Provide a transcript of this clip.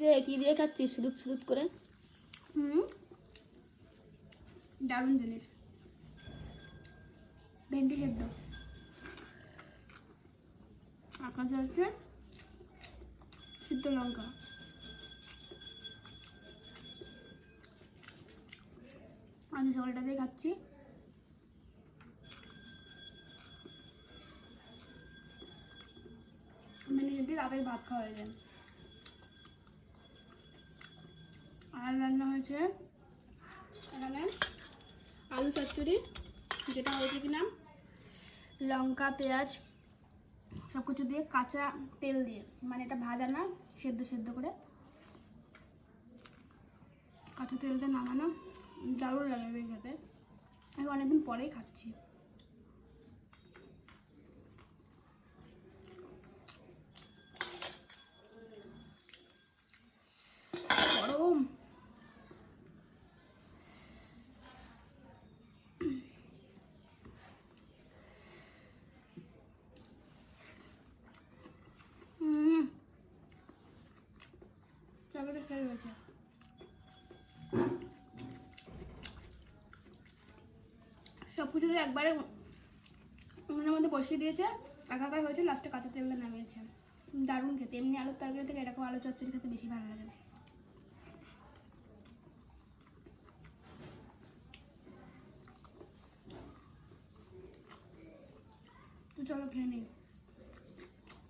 রে কি দিয়ে খাচ্ছিস সুরুত সুরুত করে? দারুণ জিনিস। ভেন্ডি সেদ্ধ, আকাশ হচ্ছে সিদ্ধ লঙ্কা। আমি জলটা দিয়ে খাচ্ছি। মানে যদি তাড়াতাড়ি ভাত খাওয়া হয়ে যায়। আর রান্না হয়েছে এখানে আলু চচ্চড়ি, যেটা হয়েছে কিনা লঙ্কা পেঁয়াজ সব কিছু দিয়ে কাঁচা তেল দিয়ে, মানে এটা ভাজা না, সেদ্ধ সেদ্ধ করে কাঁচা তেলটা নামানো, দারুণ লাগে খেতে। আমি অনেকদিন পরেই খাচ্ছি। গরম চাকরিটা খেয়ে গেছে। সব কিছু একবারে উনুনের মধ্যে বসিয়ে দিয়েছে, একাকার হয়েছে, লাস্টে কাঁচা তেলটা নামিয়েছে। দারুণ খেতে। এমনি আলুর তরকারি থেকে এরকম আলু চচ্চড়ি খেতে বেশি ভালো লাগে। তো চলো খেয়ে নিই।